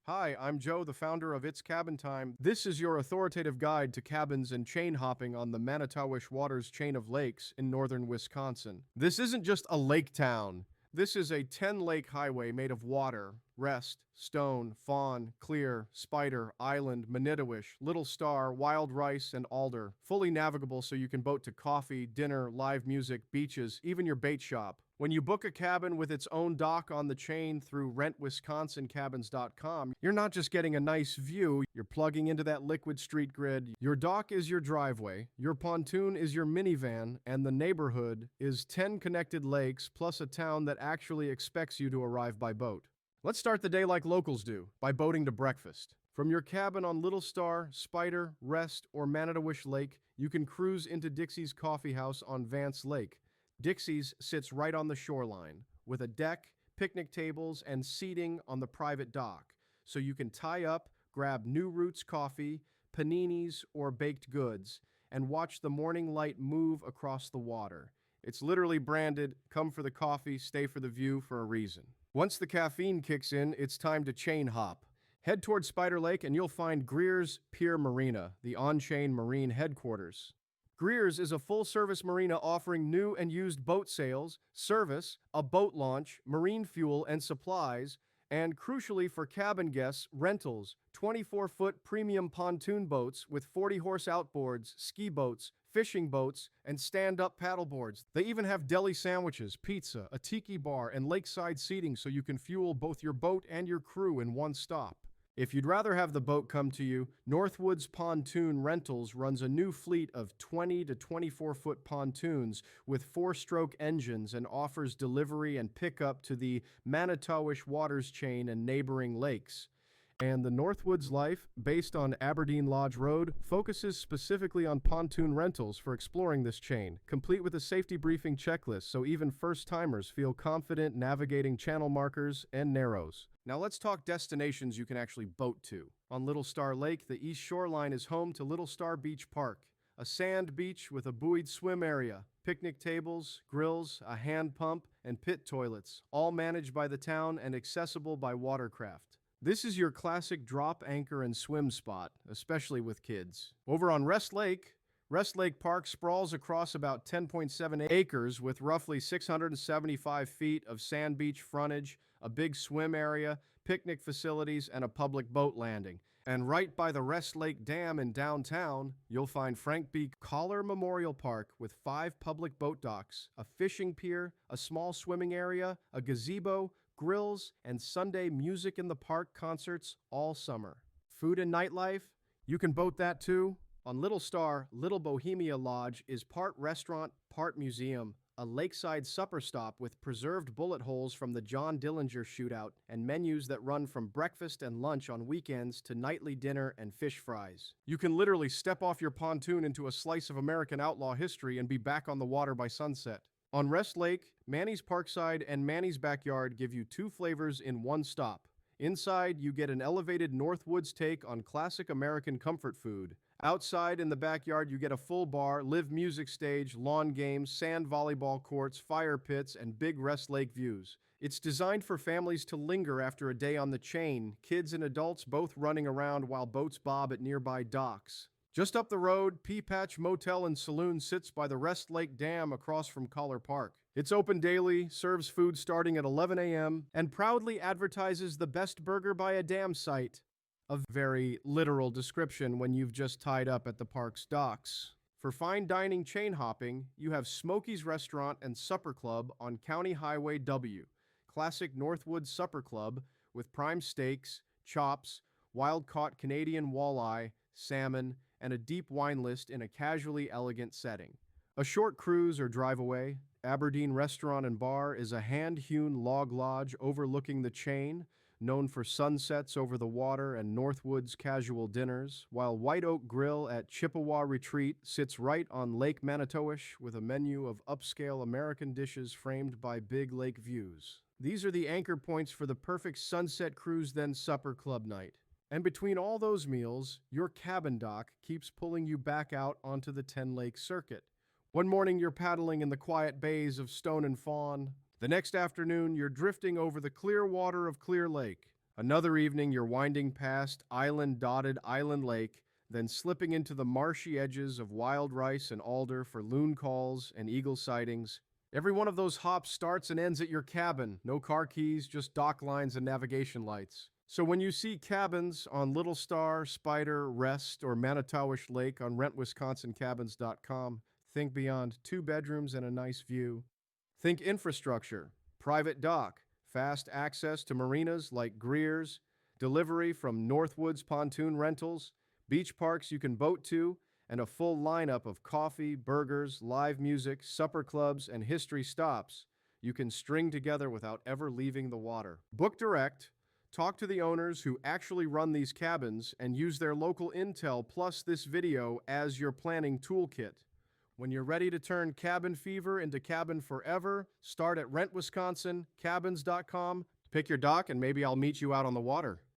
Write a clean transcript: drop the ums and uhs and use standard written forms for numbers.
Hi, I'm Joe, the founder of It's Cabin Time. This is your authoritative guide to cabins and chain hopping on the Manitowish Waters Chain of lakes in northern Wisconsin. This isn't just a lake town. This is a 10-lake highway made of water, Rest, Stone, Fawn, Clear, Spider, Island, Manitowish, Little Star, Wild Rice, and Alder. Fully navigable so you can boat to coffee, dinner, live music, beaches, even your bait shop. When you book a cabin with its own dock on the chain through rentwisconsincabins.com, you're not just getting a nice view, you're plugging into that liquid street grid. Your dock is your driveway, your pontoon is your minivan, and the neighborhood is 10 connected lakes plus a town that actually expects you to arrive by boat. Let's start the day like locals do, by boating to breakfast. From your cabin on Little Star, Spider, Rest, or Manitowish Lake, you can cruise into Dixie's coffee house on Vance Lake. Dixie's sits right on the shoreline, with a deck, picnic tables, and seating on the private dock, so you can tie up, grab New Roots coffee, paninis, or baked goods, and watch the morning light move across the water. It's literally branded, "Come for the coffee, stay for the view," for a reason. Once the caffeine kicks in, it's time to chain hop. Head toward Spider Lake and you'll find Greer's Pier Marina, the on-chain marine headquarters. Greer's is a full-service marina offering new and used boat sales, service, a boat launch, marine fuel and supplies, and crucially for cabin guests, rentals, 24-foot premium pontoon boats with 40-horse outboards, ski boats, fishing boats, and stand-up paddleboards. They even have deli sandwiches, pizza, a Tiki bar, and lakeside seating so you can fuel both your boat and your crew in one stop. If you'd rather have the boat come to you, Northwoods Pontoon Rentals runs a new fleet of 20 to 24-foot pontoons with 4-stroke engines and offers delivery and pickup to the Manitowish Waters Chain and neighboring lakes. And the Northwoods Life, based on Aberdeen Lodge Road, focuses specifically on pontoon rentals for exploring this chain, complete with a safety briefing checklist so even first-timers feel confident navigating channel markers and narrows. Now let's talk destinations you can actually boat to. On Little Star Lake, the east shoreline is home to Little Star Beach Park, a sand beach with a buoyed swim area, picnic tables, grills, a hand pump, and pit toilets, all managed by the town and accessible by watercraft. This is your classic drop, anchor, and swim spot, especially with kids. Over on Rest Lake Park sprawls across about 10.7 acres with roughly 675 feet of sand beach frontage, a big swim area, picnic facilities, and a public boat landing. And right by the Rest Lake Dam in downtown, you'll find Frank B. Collar Memorial Park with 5 public boat docks, a fishing pier, a small swimming area, a gazebo, grills, and Sunday music in the park concerts all summer. Food and nightlife? You can boat that too. On Little Star, Little Bohemia Lodge is part restaurant, part museum, a lakeside supper stop with preserved bullet holes from the John Dillinger shootout and menus that run from breakfast and lunch on weekends to nightly dinner and fish fries. You can literally step off your pontoon into a slice of American outlaw history and be back on the water by sunset. On Rest Lake, Manny's Parkside and Manny's Backyard give you 2 flavors in one stop. Inside, you get an elevated Northwoods take on classic American comfort food. Outside in the backyard, you get a full bar, live music stage, lawn games, sand volleyball courts, fire pits, and big Rest Lake views. It's designed for families to linger after a day on the chain, kids and adults both running around while boats bob at nearby docks. Just up the road, Pea Patch Motel and Saloon sits by the Rest Lake Dam across from Collar Park. It's open daily, serves food starting at 11 a.m., and proudly advertises the best burger by a dam site. A very literal description when you've just tied up at the park's docks. For fine dining chain hopping, you have Smokey's Restaurant and Supper Club on County Highway W. Classic Northwoods Supper Club with prime steaks, chops, wild-caught Canadian walleye, salmon, and a deep wine list in a casually elegant setting. A short cruise or drive away, Aberdeen Restaurant and Bar is a hand-hewn log lodge overlooking the chain, known for sunsets over the water and Northwoods casual dinners, while White Oak Grill at Chippewa Retreat sits right on Lake Manitowish with a menu of upscale American dishes framed by big lake views. These are the anchor points for the perfect sunset cruise then supper club night. And between all those meals, your cabin dock keeps pulling you back out onto the 10-lake circuit. One morning you're paddling in the quiet bays of Stone and Fawn. The next afternoon you're drifting over the clear water of Clear Lake. Another evening, you're winding past island-dotted Island Lake, then slipping into the marshy edges of wild rice and alder for loon calls and eagle sightings. Every one of those hops starts and ends at your cabin. No car keys, just dock lines and navigation lights. So when you see cabins on Little Star, Spider, Rest, or Manitowish Lake on rentwisconsincabins.com, think beyond 2 bedrooms and a nice view. Think infrastructure, private dock, fast access to marinas like Greer's, delivery from Northwoods pontoon rentals, beach parks you can boat to, and a full lineup of coffee, burgers, live music, supper clubs, and history stops you can string together without ever leaving the water. Book direct, talk to the owners who actually run these cabins, and use their local intel plus this video as your planning toolkit. When you're ready to turn cabin fever into cabin forever, start at rentwisconsincabins.com. Pick your dock and maybe I'll meet you out on the water.